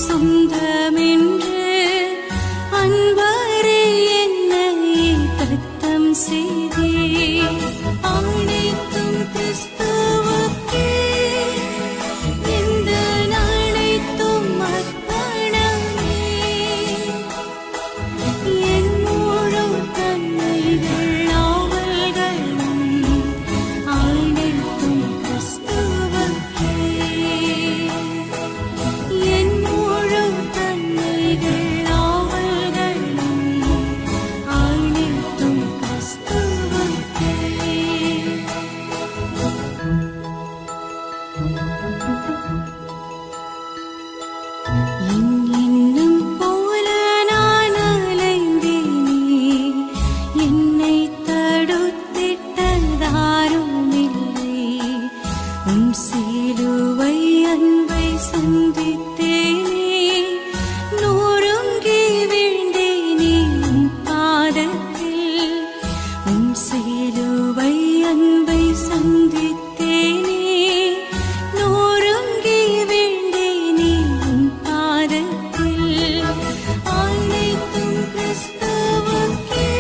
சொந்தமென்று அன்பரே என்னை தத்தம் செய்தே. அனைத்தும் கிறிஸ்துவுக்கே, இந்த அனைத்தும் அர்ப்பணமே. என் முழு தன்மைகள் ஆவல்களும் அனைத்தும் கிறிஸ்துவுக்கே. என் முழு தன்மைகள் ஆவல்களும் அனைத்தும் கிறிஸ்துவுக்கே. இன்னும் போல நான் அலைந்தேனே, என்னை தடுத்திட்டதாருமில்லை. உம் சிலுவை அன்பை சந்தித்தேனே, நொறுங்கி வீழ்ந்தேனே உம் பாதத்தில். உம் சிலுவை அன்பை சந்தித்தேனே, நொறுங்கி வீழ்ந்தேனே உம் பாதத்தில். அனைத்தும் கிறிஸ்துவுக்கே,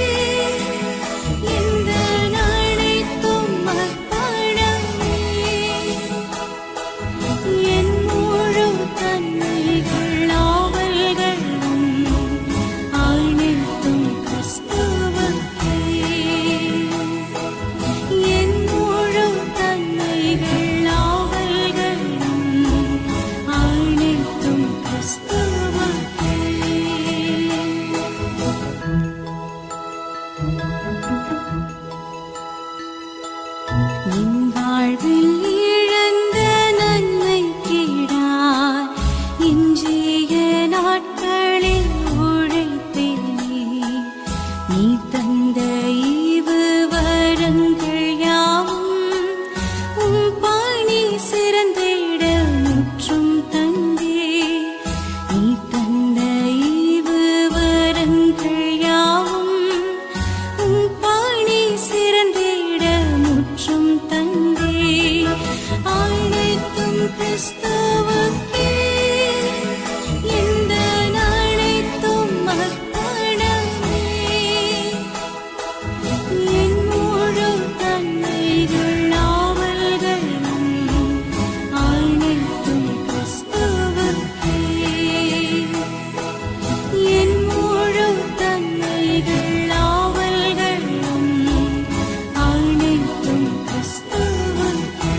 இந்த அனைத்தும் அர்ப்பணமே. என் முழு தன்மைகள் ஆவல்களும் அனைத்தும் கிறிஸ்துவுக்கே. என் முழு தன்மைகள் ஆவல்களும் அனைத்தும் கிறிஸ்துவுக்கே. என் வாழ்வில் இழந்த நன்மை கீடார் இன்றைய நாட்களில் உழைத்தேனே. நீ தந்த ஈவு வரங்கள் யாவும் உம் பணி சிறந்திட முற்றும் தந்தே. நீ தந்த ஈவு வரங்கள் யாவும் உம் பணி சிறந்திட முற்றும் தந்தே. அனைத்தும் கிறிஸ்துவுக்கே, இந்த அனைத்தும் அர்ப்பணமே. என் முழு தன்மைகள் ஆவல்களும் அனைத்தும் கிறிஸ்துவுக்கே. என் முழு தன்மைகள் ஆவல்களும் அனைத்தும் கிறிஸ்துவுக்கே.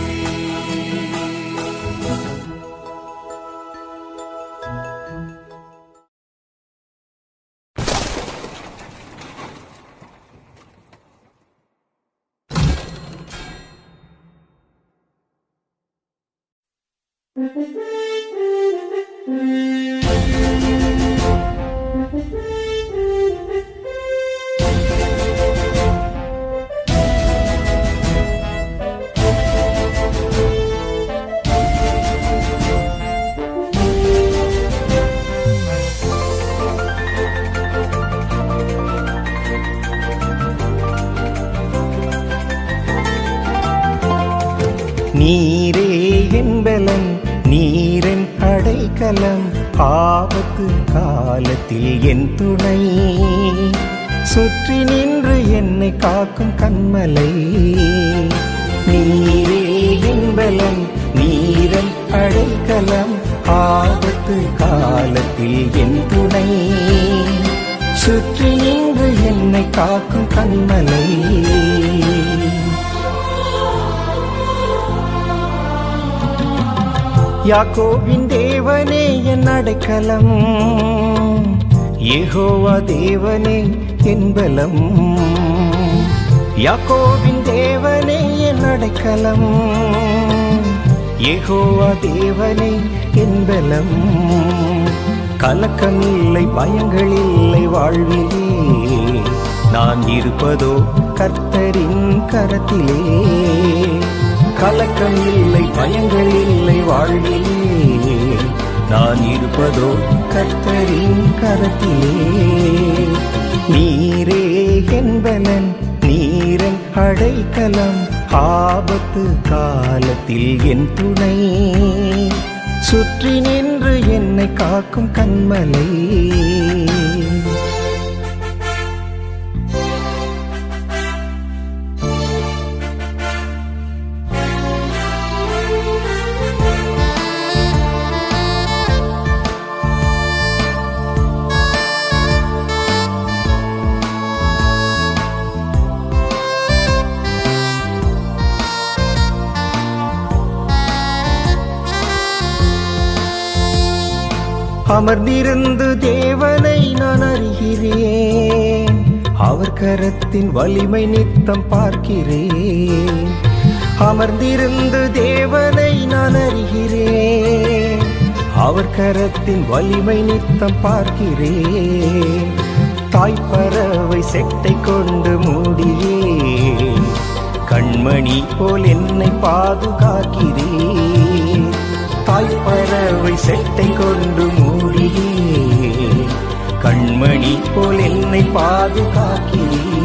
நீரே என் பலன், நீரென் அடைக்கலம், ஆபத்து காலத்தில் என் துணை. சுற்றி நின்று என்னை காக்கும் கண்மலை. நீரே என் பலன், நீரென் அடைக்கலம், ஆபத்து காலத்தில் என் துணை. சுற்றி நின்று என்னை காக்கும் கண்மலை. யாக்கோபின் தேவனே என் அடைக்கலம், யெகோவா தேவனே என் பலம். யாக்கோபின் தேவனே என் அடைக்கலம், யெகோவா தேவனே என் பலம். கலக்கமில்லை பயங்கள் இல்லை வாழ்விலே, நான் இருப்பதோ கர்த்தரின் கரத்திலே. கலக்கம் இல்லை பயங்கள் இல்லை வாழ்விலே, நான் இருப்பதோ கர்த்தரின் கரத்திலே. நீரே என் பலன், நீரன் அடைக்கலம், ஆபத்து காலத்தில் என் துணை. சுற்றி நின்று என்னை என்னை காக்கும் கண்மலை. அமர்ந்திருந்து தேவனை நான் அறிகிறேன், அவர் கரத்தின் வலிமை நித்தம் பார்க்கிறேன். அமர்ந்திருந்து தேவனை நான் அறிகிறேன், அவர் கரத்தின் வலிமை நித்தம் பார்க்கிறேன். தாய்ப்பறவை செட்டை கொண்டு மூடியே கண்மணி போல் என்னை பாதுகாக்கிறேன். தாய்ப்பறவை செட்டை கொண்டு மூடியே கண்மணி போல் என்னை பாதுகாக்கிறேன்.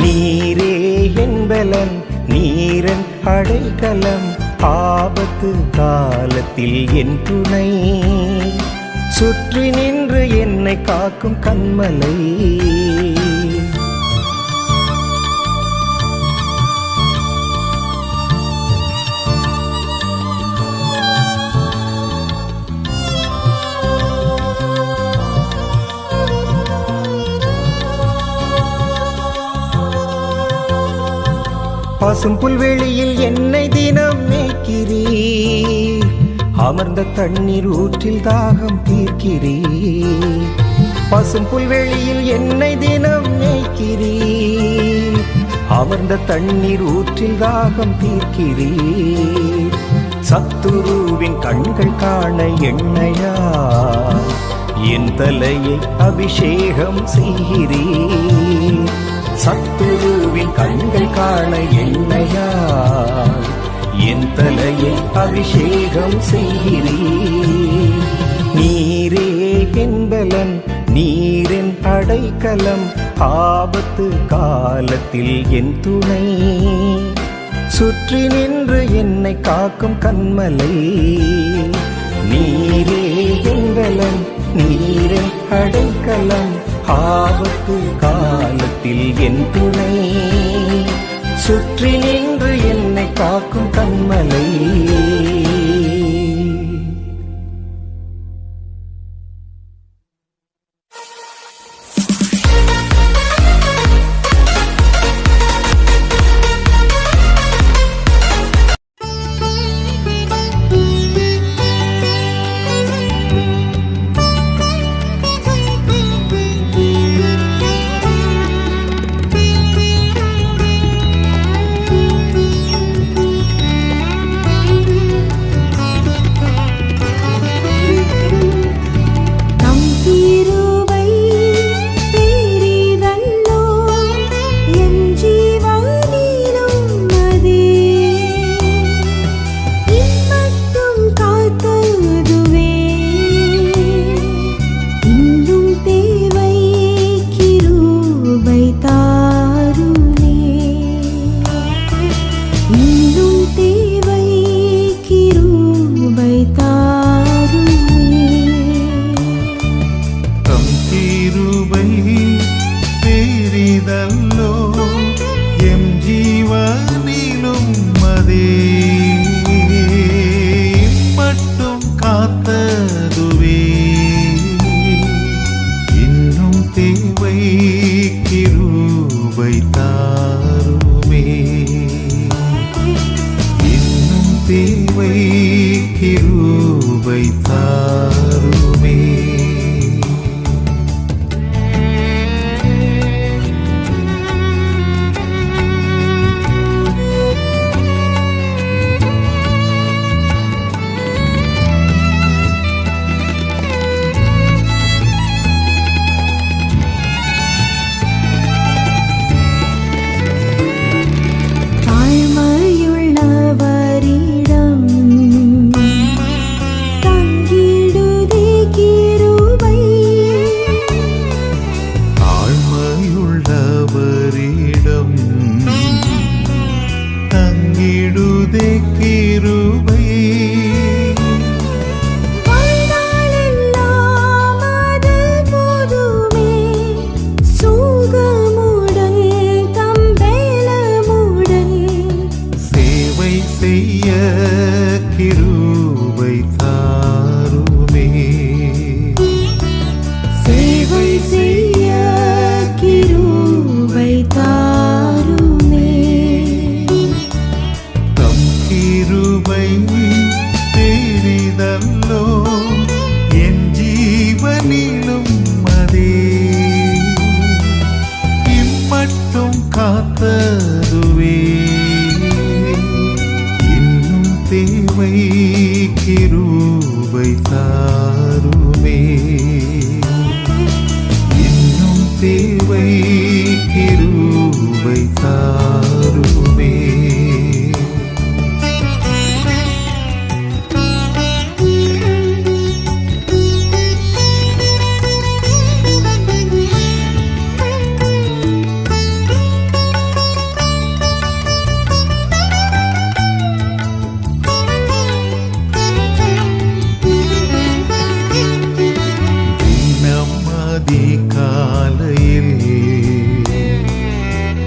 நீரே என் பலன், நீரன் அடைக்கலம், ஆபத்து காலத்தில் என் துணை. சுற்றி நின்று என்னை காக்கும் கண்மலை. பசும் புல்வெளியில் என்னை தினம் மேய்க்கிறீர், அமர்ந்த தண்ணீர் ஊற்றில் தாகம் தீர்க்கிறீர். பசும் புல்வெளியில் என்னை தினம் மேய்க்கிறீர், அமர்ந்த தண்ணீர் ஊற்றில் தாகம் தீர்க்கிறீர். சத்துருவின் கண்கள் காண எண்ணெயா என் தலையை அபிஷேகம் செய்கிறீர். சத்துருவின் கண்கள் காண எண்ணெயா என் தலையை அபிஷேகம் செய்கிறீர். நீரே என் பலன், நீரின் அடைக்கலம், ஆபத்து காலத்தில் என் துணை. சுற்றி நின்று என்னை காக்கும் கண்மலை. நீரே என் பலன், நீரின் அடைக்கலம், ஆபத்து காலத்தில் என் துணை. சுற்றி நின்று என்னை காக்கும் கண்மலை. தாருமே இன்னும் தேவை கிருபை தாருமே காலையில்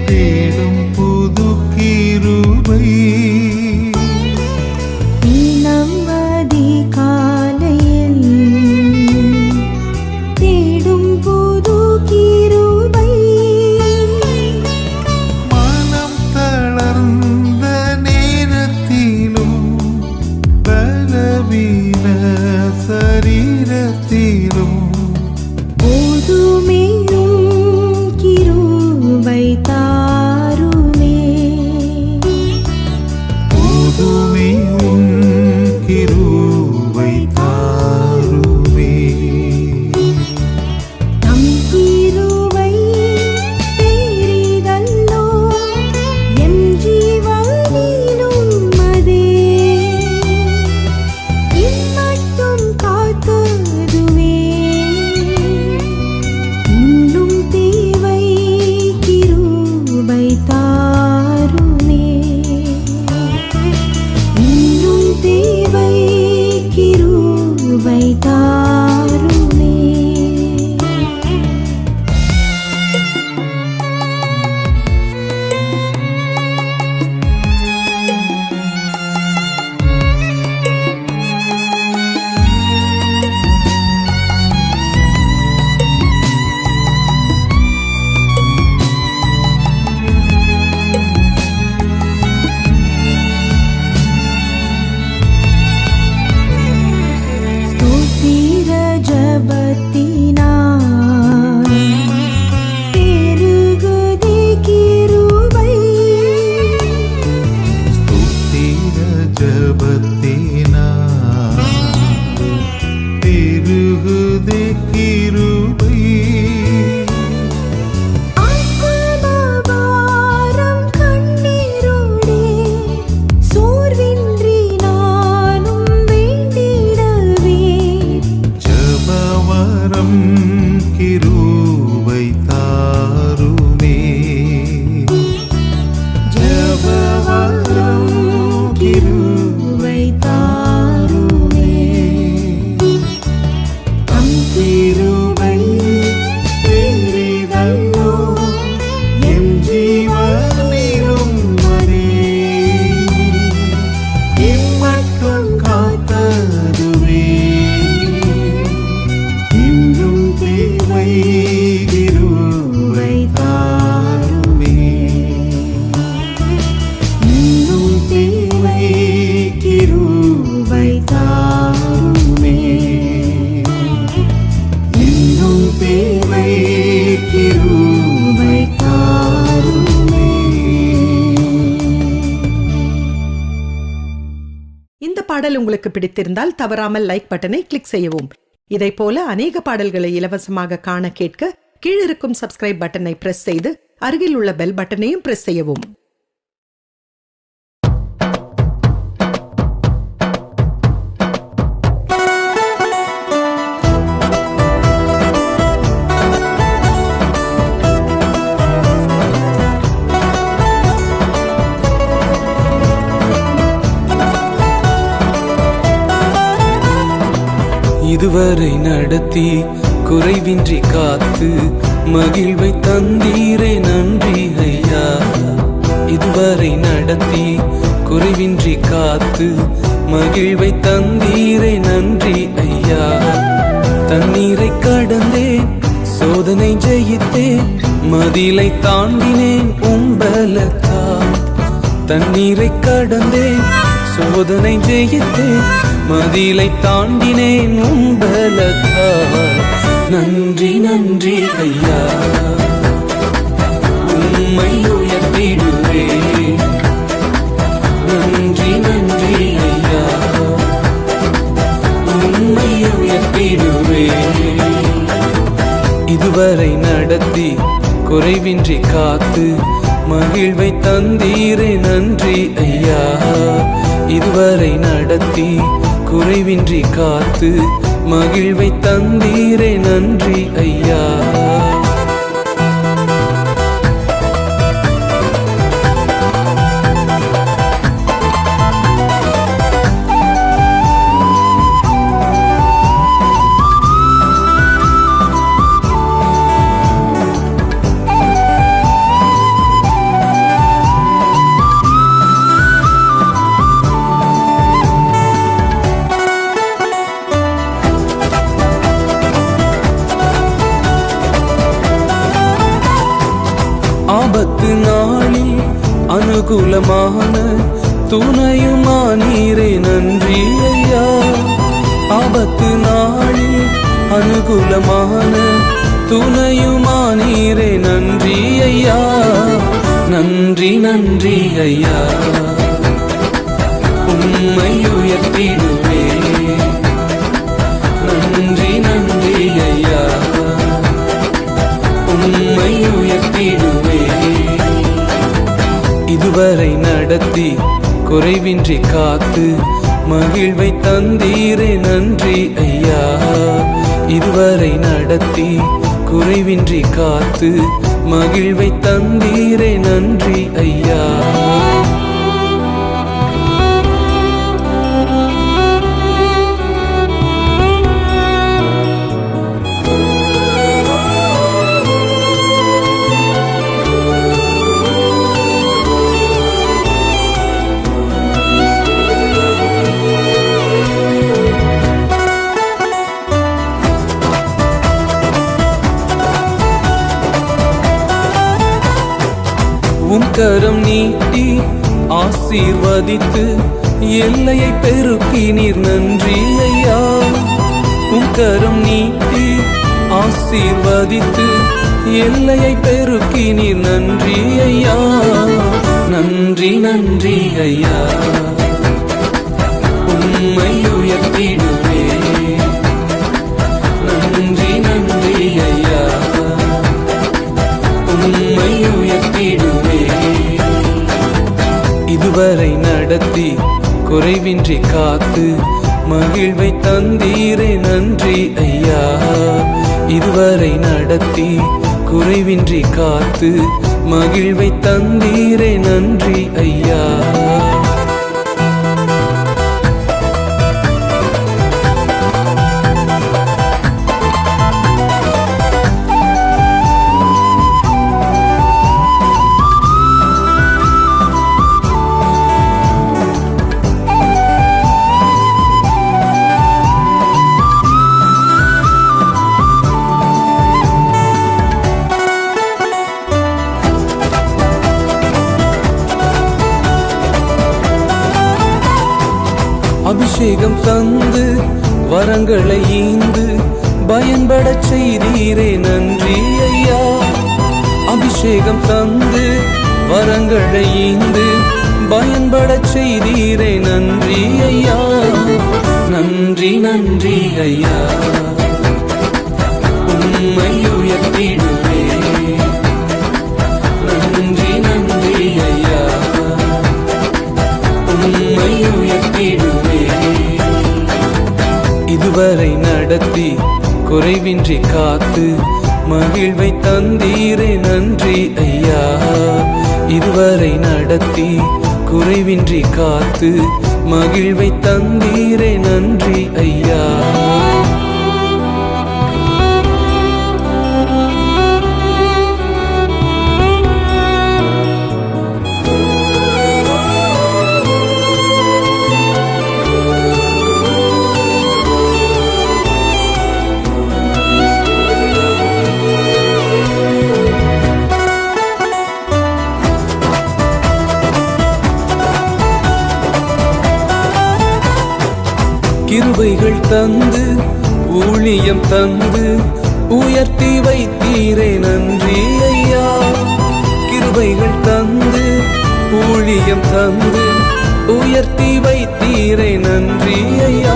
தேடும் புது கிருபை நம்மதி காலையில் தேடும் புது கிருபை மனம் தளர்ந்த நேரத்திலும் பலவீன சரீரத்திலும் போதுமேயும் கிருபை தாருமே போதுமேயும் கிருபை தாருமே நம் கிருபை பெரிதல்லோ என் ஜீவனிலும் அதே இம்மட்டும் காத்ததுவே இன்னும் தேவை கிருபை தாருமே இன்னும் தேவை கிருபை தாருமே ஸ்தோத்திர ஜபத்தினால் பெருகுதே கிருபை ஸ்தோத்திர ஜபத்தினால் பெருகுதே கிருபை ஆத்மபாரம் கண்ணீரோடே சோர்வின்றி நானும் வேண்டிடவே ஜபவரம் கிருபை தாருமே ஜபவரம் கிருபை தாருமே தம் கிருபை பெரிதல்லோ என் ஜீவனிலும் அதே இம்மட்டும் காத்ததுவே இன்னும் தேவை கிருபை தாருமே இன்னும் தேவை கிருபை தாருமே இன்னும் தேவை கிருபை தாருமே. இந்த பாடல் உங்களுக்கு பிடித்திருந்தால் தவறாமல் லைக் பட்டனை கிளிக் செய்யவும். இதைப் போல அநேக பாடல்களை இலவசமாக காண கேட்க கீழிருக்கும் சப்ஸ்கிரைப் பட்டனை பிரஸ் செய்து அருகில் உள்ள பெல் பட்டனையும் பிரஸ் செய்யவும். இதுவரை நடத்தி குறைவின்றி காத்து மகிழ்வை தந்தீரே நன்றி ஐயா. இதுவரை நடத்தி குறைவின்றி காத்து மகிழ்வை தந்தீரே நன்றி ஐயா. தண்ணீரை கடந்தேன், சோதனை ஜெயித்தேன், மதிலை தாண்டினேன் உம்பலத்தால். தண்ணீரை கடந்தேன், சோதனை ஜெயித்தேன், மதிலை தாண்டினேன் உம்பலத்தால். நன்றி நன்றி ஐயா, உம்மை உயர்த்திடுவேன். நன்றி நன்றி ஐயா, உம்மை உயர்த்திடுவேன். இதுவரை நடத்தி குறைவின்றி காத்து மகிழ்வை தந்தீரே நன்றி ஐயா. இதுவரை நடத்தி குறைவின்றி காத்து மகிழ்வை தந்தீரே நன்றி ஐயா. ஆபத்து நாளில் அனுகூலமான துணையுமானீரே நன்றி ஐயா. ஆபத்து நாளில் அனுகூலமான துணையுமானீரே நன்றி ஐயா. நன்றி நன்றி ஐயா. உம்மை உயர்த்திடுவேன். நன்றி நன்றி ஐயா. உம்மை உயர்த்திடுவேன். இதுவரை நடத்தி குறைவின்றி காத்து மகிழ்வை தந்தீரே நன்றி ஐயா. இதுவரை நடத்தி குறைவின்றி காத்து மகிழ்வை தந்தீரே நன்றி ஐயா. உம் கரம் நீட்டி ஆசீர்வதித்து எல்லையை பெருக்கினீர் நன்றி ஐயா. உம் கரம் நீட்டி ஆசீர்வதித்து எல்லையை பெருக்கினீர் நன்றி ஐயா. நன்றி நன்றி ஐயா. உம்மை உயர்த்திடுவேன். நன்றி நன்றி ஐயா. உம்மை உயர்த்திடுவேன். இதுவரை நடத்தி குறைவின்றி காத்து மகிழ்வை தந்தீரே நன்றி ஐயா. இதுவரை நடத்தி குறைவின்றி காத்து மகிழ்வை தந்தீரே நன்றி ஐயா. அபிஷேகம் தந்து வரங்களை ஈந்து பயன்படச் செய்தீரே நன்றி ஐயா. அபிஷேகம் தந்து வரங்களை ஈந்து பயன்படச் செய்தீரே நன்றி ஐயா. நன்றி நன்றி ஐயா. உம்மை உயர்த்திடுவேன். நன்றி நன்றி ஐயா. உம்மை உயர்த்திடுவேன். இதுவரை நடத்தி குறைவின்றி காத்து மகிழ்வை தந்தீரே நன்றி ஐயா. இதுவரை நடத்தி குறைவின்றி காத்து மகிழ்வை தந்தீரே நன்றி ஐயா. கிருபைகள் தந்து ஊழியம் தந்து உயர்த்தி வைத்தீரே நன்றி ஐயா. கிருபைகள் தந்து ஊழியம் தந்து உயர்த்தி வைத்தீரே நன்றி ஐயா.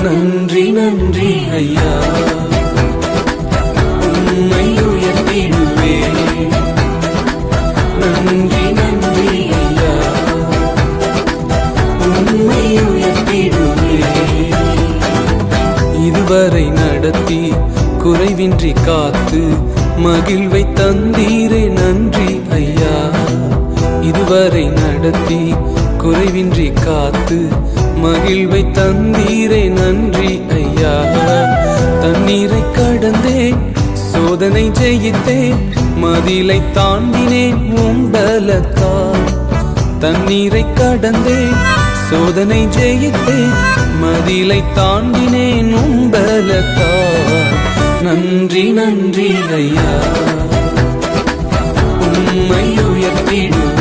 நன்றி நன்றி ஐயா, உம்மை உயர்த்திடுவே. நன்றி நன்றி ஐயா, உம்மை உயர்த்திடுவே. இதுவரை நடத்தி குறைவின்றி காத்து மகிழ்வை தந்தீரே நன்றி ஐயா. இதுவரை நடத்தி குறைவின்றி காத்து மகிழ்வை தந்தீரே நன்றி ஐயா. தண்ணீரை கடந்தேன், சோதனை ஜெயித்தேன், மதிலை தாண்டினேன் உம்பலத்தால். தண்ணீரை கடந்தேன், சோதனை ஜெயித்தேன், மதிலை தாண்டினேன் உம்பலத்தால். நன்றி நன்றி ஐயா, உம்மை உயர்த்திடுவேன்.